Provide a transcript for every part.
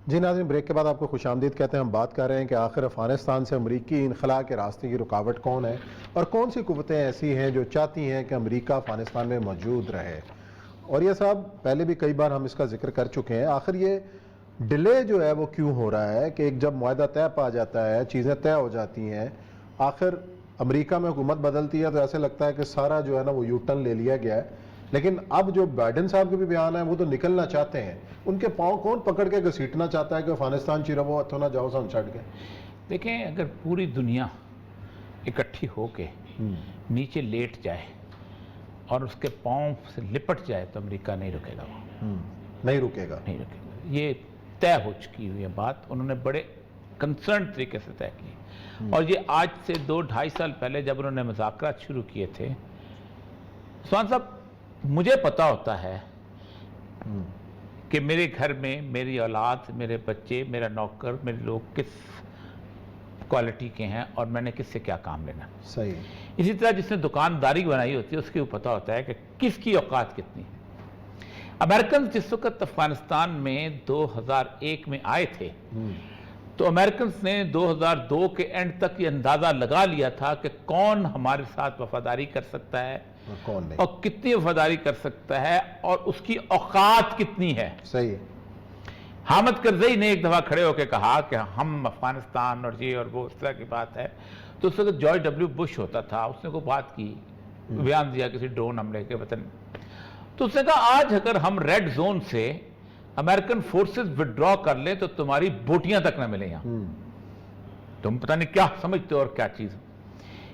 جی ناظرین، بریک کے بعد آپ کو خوش آمدید کہتے ہیں۔ ہم بات کر رہے ہیں کہ آخر افغانستان سے امریکی انخلا کے راستے کی رکاوٹ کون ہے اور کون سی قوتیں ایسی ہیں جو چاہتی ہیں کہ امریکہ افغانستان میں موجود رہے۔ اور یہ صاحب پہلے بھی کئی بار ہم اس کا ذکر کر چکے ہیں، آخر یہ ڈیلے جو ہے وہ کیوں ہو رہا ہے کہ ایک جب معاہدہ طے پا جاتا ہے، چیزیں طے ہو جاتی ہیں، آخر امریکہ میں حکومت بدلتی ہے تو ایسے لگتا ہے کہ سارا جو ہے نا وہ یو ٹرن لے لیا گیا ہے۔ لیکن اب جو بائیڈن صاحب کے بھی بیان ہے وہ تو نکلنا چاہتے ہیں، ان کے پاؤں کون پکڑ کے گھسیٹنا چاہتا ہے کہ افغانستان چی رہو اتھو نہ جاؤ سن چھڑ کے؟ دیکھیں، اگر پوری دنیا اکٹھی ہو کے نیچے لیٹ جائے اور اس کے پاؤں سے لپٹ جائے تو امریکہ نہیں رکے گا، وہ نہیں رکے گا، نہیں رکے گا۔ یہ طے ہو چکی ہوئی ہے بات، انہوں نے بڑے کنسرن طریقے سے طے کی، اور یہ آج سے 2-2.5 سال پہلے جب انہوں نے مذاکرات شروع کیے تھے، سوان صاحب مجھے پتا ہوتا ہے کہ میرے گھر میں میری اولاد، میرے بچے، میرا نوکر، میرے لوگ کس کوالٹی کے ہیں اور میں نے کس سے کیا کام لینا۔ صحیح۔ اسی طرح جس نے دکانداری بنائی ہوتی ہے اس کو پتا ہوتا ہے کہ کس کی اوقات کتنی ہے۔ امریکنز جس وقت افغانستان میں 2001 میں آئے تھے تو امریکنز نے 2002 کے اینڈ تک یہ اندازہ لگا لیا تھا کہ کون ہمارے ساتھ وفاداری کر سکتا ہے کون نہیں، اور کتنی وفاداری کر سکتا ہے اور اس کی اوقات کتنی ہے۔ صحیح۔ حامد کرزئی نے ایک دفعہ کھڑے ہو کے کہا کہ ہم افغانستان اور یہ اور وہ اس طرح کی بات ہے، تو اس وقت جارج ڈبلیو بش ہوتا تھا، اس نے کوئی بات کی، بیان دیا کسی ڈرون حملے کے وطن، تو اس نے کہا آج اگر ہم ریڈ زون سے امریکن فورسز وڈرا کر لیں تو تمہاری بوٹیاں تک نہ ملیں یہاں، تم پتہ نہیں کیا سمجھتے ہو اور کیا چیز۔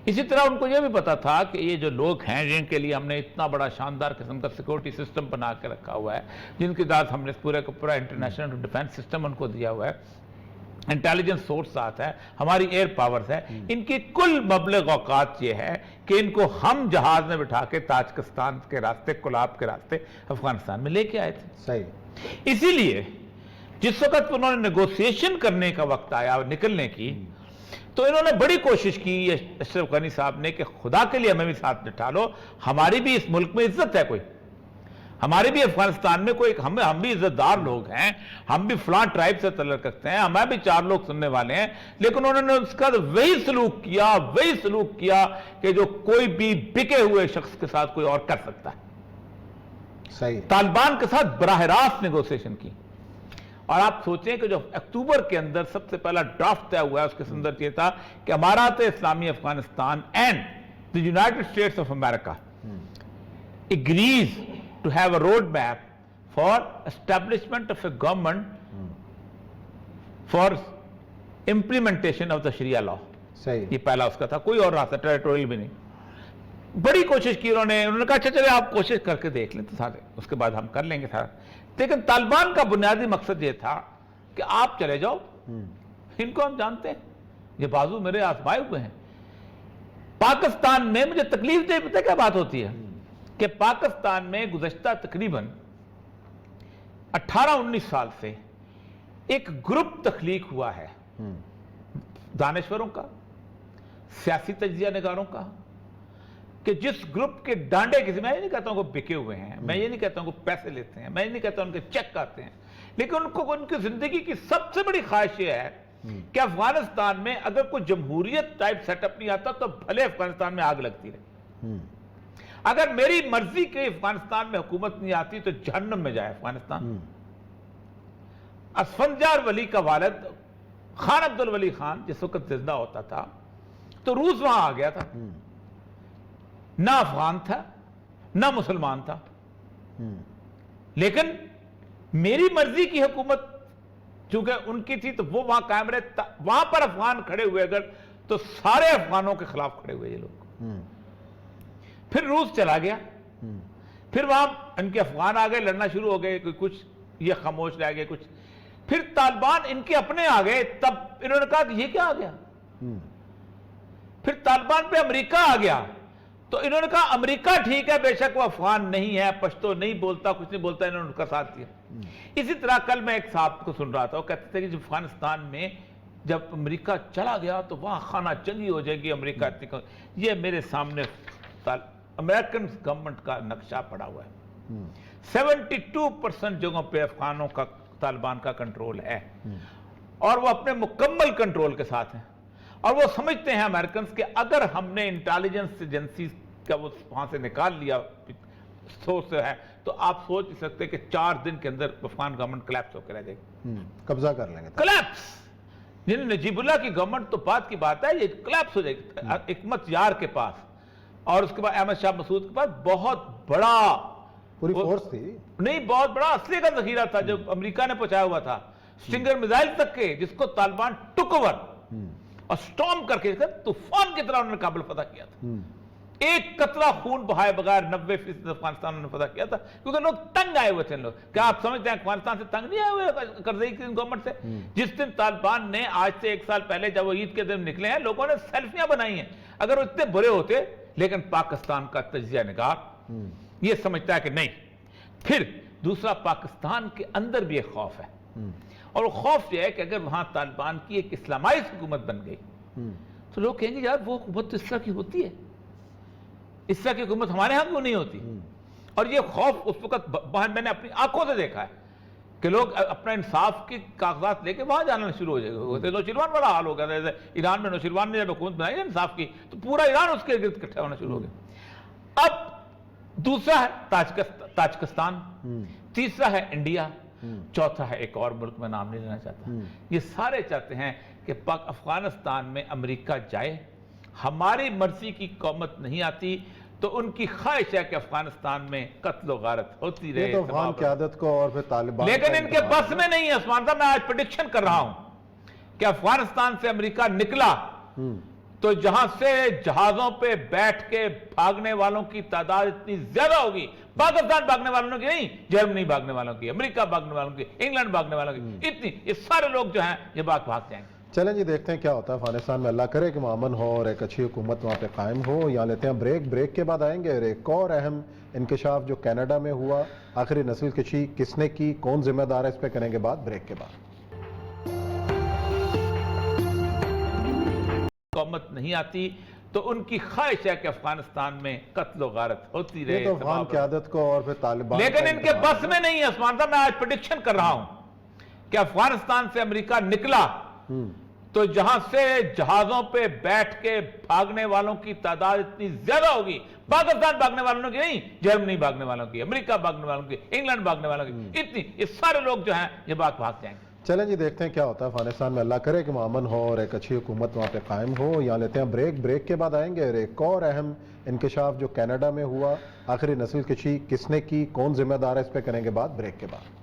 اسی طرح ان کو یہ بھی پتا تھا کہ یہ جو لوگ ہیں جن کے لیے ہم نے اتنا بڑا شاندار قسم کا سیکورٹی سسٹم بنا کے رکھا ہوا ہے، جن کے ساتھ ہم نے پورے کا پورا انٹرنیشنل ڈیفنس سسٹم ان کو دیا ہوا ہے، انٹیلیجنس سورس ساتھ ہے، ہماری ایئر پاورز ہے، ان کی کل مبلغ اوقات یہ ہے کہ ان کو ہم جہاز میں بٹھا کے تاجکستان کے راستے، کولاب کے راستے افغانستان میں لے کے آئے تھے۔ صحیح۔ اسی لیے جس وقت انہوں نے نیگوسیشن کرنے کا وقت آیا نکلنے کی، تو انہوں نے بڑی کوشش کی اشرف غنی صاحب نے کہ خدا کے لیے ہمیں بھی ساتھ بٹھا لو، ہماری بھی اس ملک میں عزت ہے، کوئی ہماری بھی افغانستان میں کوئی ہم بھی عزت دار لوگ ہیں، ہم بھی فلاں ٹرائب سے تعلق رکھتے ہیں، ہمیں بھی 4 لوگ سننے والے ہیں، لیکن انہوں نے اس کا وہی سلوک کیا کہ جو کوئی بھی بکے ہوئے شخص کے ساتھ کوئی اور کر سکتا ہے۔ صحیح۔ طالبان کے ساتھ براہ راست نیگوسیشن کی، اور آپ سوچیں کہ جو اکتوبر کے اندر سب سے پہلا ڈرافٹ طے ہوا ہے اس کے اندر یہ تھا کہ امارات اسلامی Afghanistan and the United States of America agrees to have a road map for establishment of a government for implementation of the Sharia law۔ صحیح۔ یہ پہلا اس کا تھا، کوئی اور راستہ ٹیریٹوریل بھی نہیں۔ بڑی کوشش کی انہوں نے کہا اچھا چلے آپ کوشش کر کے دیکھ لیں تو سارے اس کے بعد ہم کر لیں گے سارا، لیکن طالبان کا بنیادی مقصد یہ تھا کہ آپ چلے جاؤ، ان کو ہم جانتے ہیں، یہ بازو میرے آزمائے ہوئے ہیں۔ پاکستان میں مجھے تکلیف دے، پتہ کیا بات ہوتی ہے کہ پاکستان میں گزشتہ تقریباً 18-19 سال سے ایک گروپ تخلیق ہوا ہے دانشوروں کا، سیاسی تجزیہ نگاروں کا، کہ جس گروپ کے ڈانڈے کسی، میں یہ نہیں کہتا ہوں کہ بکے ہوئے ہیں، میں یہ نہیں کہتا ہوں کہ پیسے لیتے ہیں، میں یہ نہیں کہتا ہوں کہ چیک آتے ہیں، لیکن ان کو ان کی زندگی کی سب سے بڑی خواہش یہ ہے کہ افغانستان میں اگر کوئی جمہوریت ٹائپ سیٹ اپ نہیں آتا تو بھلے افغانستان میں آگ لگتی رہے، اگر میری مرضی کے افغانستان میں حکومت نہیں آتی تو جہنم میں جائے افغانستان۔ اسفندیار ولی کا والد خان عبدالولی خان جس وقت زندہ ہوتا تھا تو روس وہاں آ گیا تھا، نہ افغان تھا نہ مسلمان تھا، لیکن میری مرضی کی حکومت چونکہ ان کی تھی تو وہ وہاں قائم رہے، وہاں پر افغان کھڑے ہوئے اگر تو سارے افغانوں کے خلاف کھڑے ہوئے یہ لوگ۔ پھر روس چلا گیا، پھر وہاں ان کے افغان آ گئے، لڑنا شروع ہو گئے، کچھ یہ خاموش رہ گئے، کچھ پھر طالبان ان کے اپنے آ گئے، تب انہوں نے کہا کہ یہ کیا آ گیا، پھر طالبان پہ امریکہ آ گیا تو انہوں نے کہا امریکہ ٹھیک ہے، بے شک وہ افغان نہیں ہے، پشتو نہیں بولتا، کچھ نہیں بولتا، انہوں نے ان کا ساتھ دیا۔ اسی طرح کل میں ایک صاحب کو سن رہا تھا، وہ کہتے تھے کہ جب افغانستان میں جب امریکہ چلا گیا تو وہاں خانہ جنگی ہو جائے گی، امریکہ یہ میرے سامنے امریکن گورنمنٹ کا نقشہ پڑا ہوا ہے، 72% جگہوں پہ افغانوں کا طالبان کا کنٹرول ہے اور وہ اپنے مکمل کنٹرول کے ساتھ ہیں اور وہ سمجھتے ہیں امریکنز کہ اگر ہم نے انٹیلیجنس ایجنسیز کا وہ وہاں سے نکال لیا سورس سے ہے تو آپ سوچ نہیں سکتے کہ 4 دن کے اندر افغان گورنمنٹ کلیپس ہو کے رہ جائے گی، قبضہ کر لیں گے کلیپس۔ نجیب اللہ کی گورنمنٹ تو بات کی بات ہے، یہ کلیپس ہو جائے گی حکمت یار کے پاس اور اس کے بعد احمد شاہ مسعود کے پاس بہت بڑا پوری فورس تھی، نہیں بہت بڑا اسلحے کا ذخیرہ تھا جو امریکہ نے پہنچایا ہوا تھا، سٹنگر میزائل تک کے، جس کو طالبان ٹک اوور اور سٹارم کر کے طوفان کی طرح انہوں نے کابل فتح کیا تھا، ایک قطرہ خون بہائے بغیر 90% افغانستان انہوں نے فتح کیا تھا، کیونکہ لوگ تنگ آئے ہوئے تھے لوگ۔ کیا آپ سمجھتے ہیں افغانستان سے تنگ نہیں آئے ہوئے کرزئی کی گورنمنٹ سے؟ جس دن طالبان نے آج سے 1 سال پہلے جب وہ عید کے دن نکلے ہیں لوگوں نے سیلفیاں بنائی ہیں، اگر وہ اتنے برے ہوتے، لیکن پاکستان کا تجزیہ نگار یہ سمجھتا ہے کہ نہیں۔ پھر دوسرا، پاکستان کے اندر بھی ایک خوف ہے اور وہ خوف یہ ہے کہ اگر وہاں طالبان کی ایک اسلامائز حکومت بن گئی تو لوگ کہیں گے یار وہ حکومت تو اس طرح کی ہوتی ہے، اس طرح کی حکومت ہمارے ہاں کیوں نہیں ہوتی؟ اور یہ خوف اس وقت میں نے اپنی آنکھوں سے دیکھا ہے کہ لوگ اپنا انصاف کے کاغذات لے کے وہاں جانا شروع ہو جائے گا۔ نوشیروان بڑا حال ہو گیا تھا، ایران میں نوشیروان نے جب حکومت بنائی نا انصاف کی تو پورا ایران اس کے گرد اکٹھا ہونا شروع ہو گیا۔ اب دوسرا ہے تاجکستان، تیسرا ہے انڈیا، چوتھا ہے ایک اور ملک میں نام نہیں لینا چاہتا۔ یہ سارے چاہتے ہیں کہ افغانستان میں امریکہ جائے، ہماری مرضی کی قومت نہیں آتی تو ان کی خواہش ہے کہ افغانستان میں قتل و غارت ہوتی رہے، یہ تو افغان قیادت کو اور پھر طالبان، لیکن ان کے بس میں نہیں ہے عثمان صاحب۔ میں آج پریڈکشن کر رہا ہوں کہ افغانستان سے امریکہ نکلا تو جہاں سے جہازوں پہ بیٹھ کے بھاگنے والوں کی تعداد اتنی زیادہ ہوگی، پاکستان بھاگنے والوں کی نہیں، جرمنی بھاگنے والوں کی، امریکہ بھاگنے والوں کی، انگلینڈ بھاگنے والوں کی، اتنی یہ سارے لوگ جو ہیں یہ بھاگ جائیں گے۔ چلیں جی دیکھتے ہیں کیا ہوتا ہے افغانستان میں، اللہ کرے کہ امن ہو اور ایک اچھی حکومت وہاں پہ قائم ہو۔ یہاں لیتے ہیں بریک کے بعد آئیں گے اور ایک اور اہم انکشاف جو کینیڈا میں ہوا، آخری نسل کشی کس نے کی، کون ذمہ دار ہے، اس پہ کریں گے بات بریک کے بعد۔ قومت نہیں آتی تو ان کی خواہش ہے کہ افغانستان میں قتل و غارت ہوتی رہے، یہ تو افغان قیادت کو اور پھر طالبان، لیکن ان کے بس میں نہیں ہے عثمان صاحب۔ میں آج پریڈکشن کر رہا ہوں کہ افغانستان سے امریکہ نکلا تو جہاں سے جہازوں پہ بیٹھ کے بھاگنے والوں کی تعداد اتنی زیادہ ہوگی، پاکستان بھاگنے والوں کی نہیں، جرمنی بھاگنے والوں کی، امریکہ بھاگنے والوں کی، انگلینڈ بھاگنے والوں کی، اتنی یہ سارے لوگ جو ہیں یہ بھاگ جائیں گے۔ چلیں جی دیکھتے ہیں کیا ہوتا ہے افغانستان میں، اللہ کرے کہ امن ہو اور ایک اچھی حکومت وہاں پہ قائم ہو۔ یہاں لیتے ہیں بریک کے بعد آئیں گے اور ایک اور اہم انکشاف جو کینیڈا میں ہوا، آخری نسل کشی کس نے کی، کون ذمہ دار ہے، اس پہ کریں گے بات بریک کے بعد۔